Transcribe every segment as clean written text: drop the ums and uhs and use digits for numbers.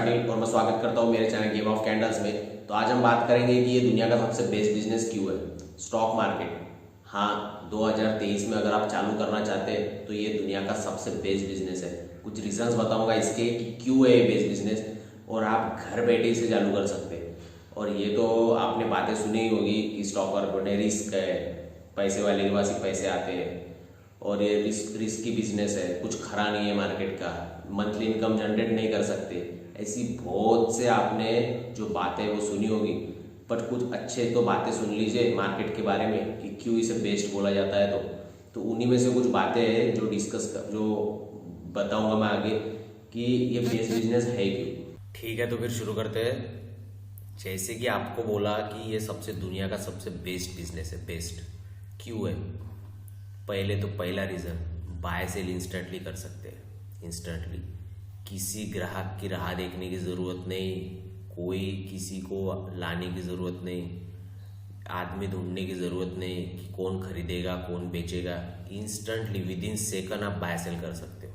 पाटिल और मैं स्वागत करता हूं मेरे चैनल गेम ऑफ कैंडल्स में। तो आज हम बात करेंगे कि ये दुनिया का सबसे बेस्ट बिजनेस क्यों है, स्टॉक मार्केट। हाँ, 2023 में अगर आप चालू करना चाहते हैं तो ये दुनिया का सबसे बेस्ट बिजनेस है। कुछ रीजंस बताऊंगा इसके कि क्यों है ये बेस्ट बिजनेस, और आप घर बैठे इसे चालू कर सकते हैं। और ये तो आपने बातें सुनी ही होगी कि स्टॉक मार्केट में रिस्क है, पैसे वाले के पास ही पैसे आते हैं, और ये रिस्की बिजनेस है, कुछ खरा नहीं है मार्केट का, मंथली इनकम जनरेट नहीं कर सकते। ऐसी बहुत से आपने जो बातें वो सुनी होगी, बट कुछ अच्छे तो बातें सुन लीजिए मार्केट के बारे में कि क्यों इसे बेस्ट बोला जाता है। तो उन्हीं में से कुछ बातें हैं जो बताऊंगा मैं आगे कि ये बेस्ट बिजनेस है क्यों। ठीक है, तो फिर शुरू करते हैं। जैसे कि आपको बोला कि ये सबसे दुनिया का सबसे बेस्ट बिजनेस है। बेस्ट क्यों है? पहले तो पहला रीज़न, बाय सेल इंस्टेंटली कर सकते हैं। इंस्टेंटली किसी ग्राहक की राह देखने की ज़रूरत नहीं, कोई किसी को लाने की ज़रूरत नहीं, आदमी ढूंढने की ज़रूरत नहीं कि कौन खरीदेगा कौन बेचेगा। इंस्टेंटली विद इन सेकंड आप बाय सेल कर सकते हो।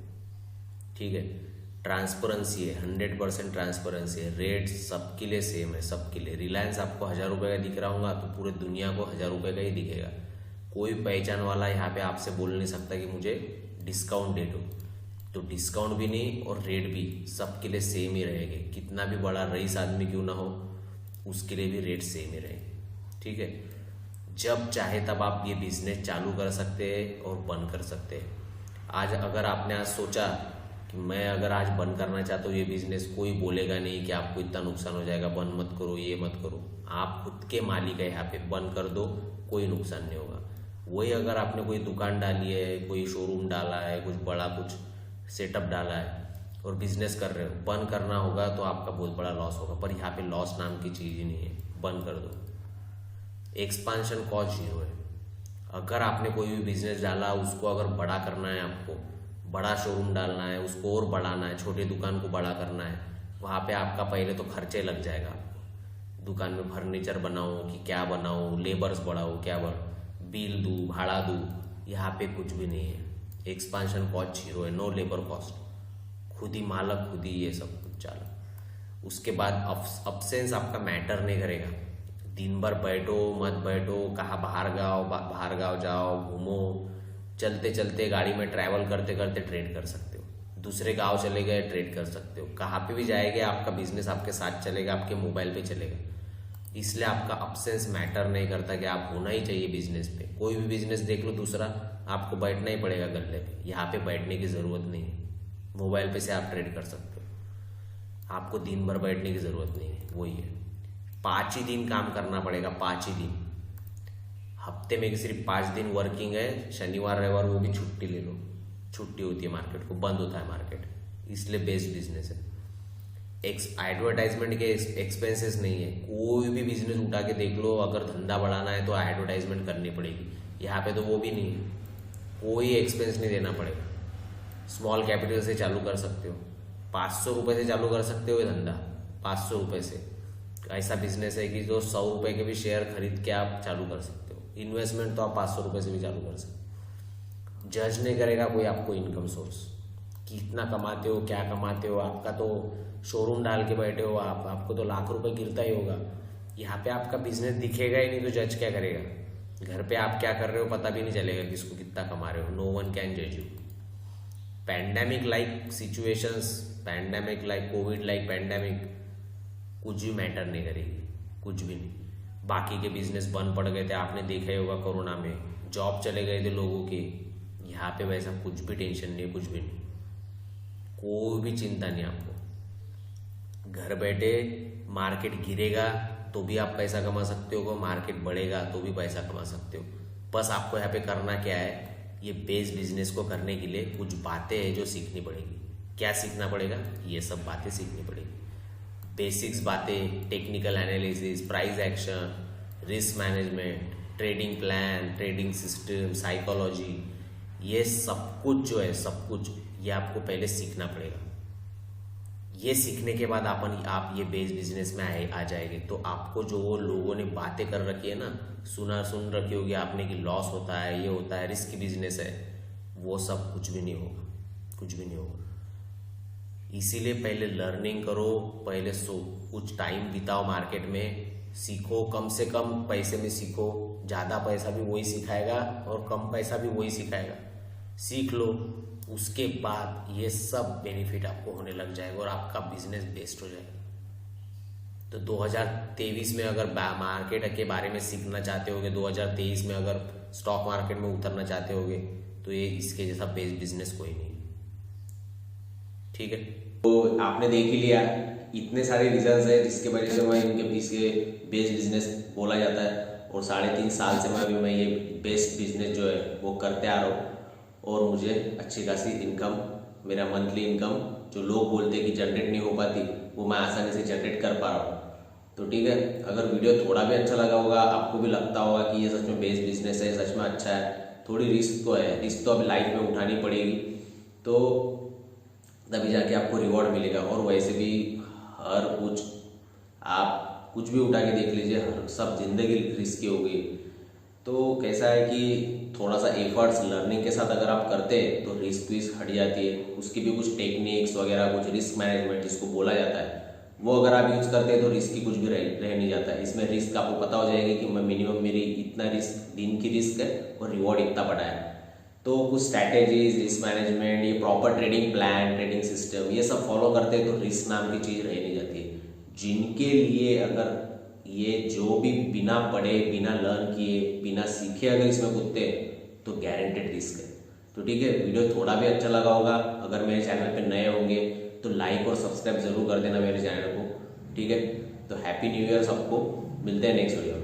ठीक है, ट्रांसपेरेंसी है, 100% ट्रांसपेरेंसी है। रेट सबके लिए सेम है, सबके लिए। रिलायंस आपको 1000 रुपये का दिख रहा होगा तो पूरे दुनिया को 1000 रुपये का ही दिखेगा। कोई पहचान वाला यहाँ पे आपसे बोल नहीं सकता कि मुझे डिस्काउंट दे दो, तो डिस्काउंट भी नहीं और रेट भी सबके लिए सेम ही रहेंगे। कितना भी बड़ा रईस आदमी क्यों ना हो, उसके लिए भी रेट सेम ही रहेंगे। ठीक है, जब चाहे तब आप ये बिजनेस चालू कर सकते हैं और बंद कर सकते हैं। आज सोचा कि मैं अगर आज बंद करना चाहता हूँ ये बिजनेस, कोई बोलेगा नहीं कि आपको इतना नुकसान हो जाएगा, बंद मत करो, ये मत करो। आप खुद के मालिक है, यहाँ पे बंद कर दो, कोई नुकसान नहीं होगा। वही अगर आपने कोई दुकान डाली है, कोई शोरूम डाला है, कुछ बड़ा कुछ सेटअप डाला है और बिजनेस कर रहे हो, बंद करना होगा तो आपका बहुत बड़ा लॉस होगा। पर यहाँ पे लॉस नाम की चीज़ ही नहीं है, बंद कर दो। एक्सपांशन कॉस्ट जीरो है। अगर आपने कोई भी बिजनेस डाला, उसको अगर बड़ा करना है, आपको बड़ा शोरूम डालना है, उसको और बढ़ाना है, छोटी दुकान को बड़ा करना है, वहाँ पे आपका पहले तो खर्चे लग जाएगा। दुकान में फर्नीचर बनाऊँ कि क्या बनाऊँ, लेबर्स बढ़ाऊँ, क्या बिल दूँ, भाड़ा दूँ, यहाँ पे कुछ भी नहीं है। एक्सपांशन कॉस्ट जीरो है, नो लेबर कॉस्ट, खुद ही मालक, खुद ही ये सब कुछ चालक। उसके बाद अब्सेंस आपका मैटर नहीं करेगा। दिन भर बैठो मत बैठो, कहाँ बाहर गाँव जाओ, घूमो, चलते चलते गाड़ी में ट्रैवल करते करते ट्रेड कर सकते हो। दूसरे गांव चले गए, ट्रेड कर सकते हो। कहाँ पे भी जाएंगे, आपका बिजनेस आपके साथ चलेगा, आपके मोबाइल पे चलेगा। इसलिए आपका अब्सेंस मैटर नहीं करता कि आप होना ही चाहिए बिजनेस पे। कोई भी बिजनेस देख लो दूसरा, आपको बैठना ही पड़ेगा गल्ले पे। यहाँ पे बैठने की ज़रूरत नहीं है, मोबाइल पे से आप ट्रेड कर सकते हो। आपको दिन भर बैठने की ज़रूरत नहीं है। वही है, 5 ही दिन काम करना पड़ेगा, 5 ही दिन। हफ्ते में सिर्फ 5 दिन वर्किंग है, शनिवार रविवार वो भी छुट्टी ले लो। छुट्टी होती है मार्केट को, बंद होता है मार्केट, इसलिए बेस्ट बिजनेस है। एडवर्टाइजमेंट के एक्सपेंसेस नहीं है। कोई भी बिजनेस उठा के देख लो, अगर धंधा बढ़ाना है तो एडवर्टाइजमेंट करनी पड़ेगी। यहाँ पे तो वो भी नहीं है, कोई एक्सपेंस नहीं देना पड़ेगा। स्मॉल कैपिटल से चालू कर सकते हो, 500 रुपये से चालू कर सकते हो ये धंधा। 500 रुपये से ऐसा बिजनेस है कि जो 100 रुपये के भी शेयर खरीद के आप चालू कर सकते हो। इन्वेस्टमेंट तो आप 500 रुपये से भी चालू कर सकते हो। जज नहीं करेगा कोई आपको इनकम सोर्स, कितना कमाते हो, क्या कमाते हो। आपका तो शोरूम डाल के बैठे हो आप, आपको तो लाख रुपए गिरता ही होगा। यहाँ पे आपका बिजनेस दिखेगा ही नहीं, तो जज क्या करेगा? घर पे आप क्या कर रहे हो पता भी नहीं चलेगा, किसको कितना कमा रहे हो। नो वन कैन जज you. Pandemic like situations, pandemic like Covid like pandemic कुछ भी मैटर नहीं करेगी, कुछ भी नहीं। बाकी के बिजनेस बंद पड़ गए थे, आपने देखा ही होगा, कोरोना में जॉब चले गए थे लोगों के। यहाँ पे वैसा कुछ भी टेंशन नहीं है, कुछ भी नहीं, कोई भी चिंता नहीं आपको। घर बैठे मार्केट गिरेगा तो भी आप पैसा कमा सकते हो, मार्केट बढ़ेगा तो भी पैसा कमा सकते हो। बस आपको यहाँ पे करना क्या है, ये बेस बिजनेस को करने के लिए कुछ बातें हैं जो सीखनी पड़ेगी। क्या सीखना पड़ेगा? ये सब बातें सीखनी पड़ेगी। बेसिक्स बातें, technical analysis, price action, risk management, trading plan, trading system, psychology, ये सब कुछ जो है, सब कुछ ये आपको पहले सीखना पड़ेगा। ये सीखने के बाद आप ये बेस बिजनेस में आ जाएंगे तो आपको जो वो लोगों ने बातें कर रखी है ना, सुन रखी होगी आपने कि लॉस होता है, ये होता है, रिस्क बिजनेस है, वो सब कुछ भी नहीं होगा, कुछ भी नहीं होगा। इसीलिए पहले लर्निंग करो, पहले कुछ टाइम बिताओ मार्केट में, सीखो, कम से कम पैसे में सीखो। ज़्यादा पैसा भी वही सिखाएगा और कम पैसा भी वही सिखाएगा। सीख लो, उसके बाद ये सब बेनिफिट आपको होने लग जाएगा और आपका बिजनेस बेस्ट हो जाएगा। तो 2023 में अगर मार्केट के बारे में सीखना चाहते होगे, 2023 में अगर स्टॉक मार्केट में उतरना चाहते होगे, तो ये इसके जैसा बेस्ट बिजनेस कोई नहीं। ठीक है, तो आपने देख ही लिया, इतने सारे रीजंस है जिसके वजह से मैं इनके पीछे बेस्ट बिजनेस बोला जाता है। और 3.5 साल से मैं ये बेस्ट बिजनेस जो है वो करते आ रहा हूँ और मुझे अच्छी खासी इनकम, मेरा मंथली इनकम जो लोग बोलते हैं कि जनरेट नहीं हो पाती, वो मैं आसानी से जनरेट कर पा रहा हूँ। तो ठीक है, अगर वीडियो थोड़ा भी अच्छा लगा होगा, आपको भी लगता होगा कि ये सच में बेस्ट बिजनेस है, सच में अच्छा है, थोड़ी रिस्क तो है, रिस्क तो अभी लाइफ में उठानी पड़ेगी, तो तभी जाके आपको रिवॉर्ड मिलेगा। और वैसे भी हर कुछ आप कुछ भी उठा के देख लीजिए, हर सब जिंदगी रिस्की हो गई। तो कैसा है कि थोड़ा सा एफर्ट्स लर्निंग के साथ अगर आप करते हैं तो रिस्क विस्क हट जाती है। उसकी भी कुछ टेक्निक्स वगैरह, कुछ रिस्क मैनेजमेंट जिसको बोला जाता है, वो अगर आप यूज़ करते हैं तो रिस्क की कुछ भी रह नहीं जाता है। इसमें रिस्क आपको पता हो जाएगी कि मैं मिनिमम मेरी इतना रिस्क, दिन की रिस्क है और रिवॉर्ड इतना बड़ा है। तो कुछ स्ट्रैटेजीज, रिस्क मैनेजमेंट, ये proper trading plan, trading system, ये सब फॉलो करते हैं तो रिस्क नाम की चीज़ रह नहीं जाती है। जिनके लिए अगर ये जो भी बिना पढ़े, बिना लर्न किए, बिना सीखे अगर इसमें कूदते तो गारंटेड रिस्क है। तो ठीक है, वीडियो थोड़ा भी अच्छा लगा होगा, अगर मेरे चैनल पे नए होंगे तो लाइक और सब्सक्राइब जरूर कर देना मेरे चैनल को। ठीक है, तो हैप्पी न्यू ईयर सबको, मिलते हैं नेक्स्ट वीडियो में।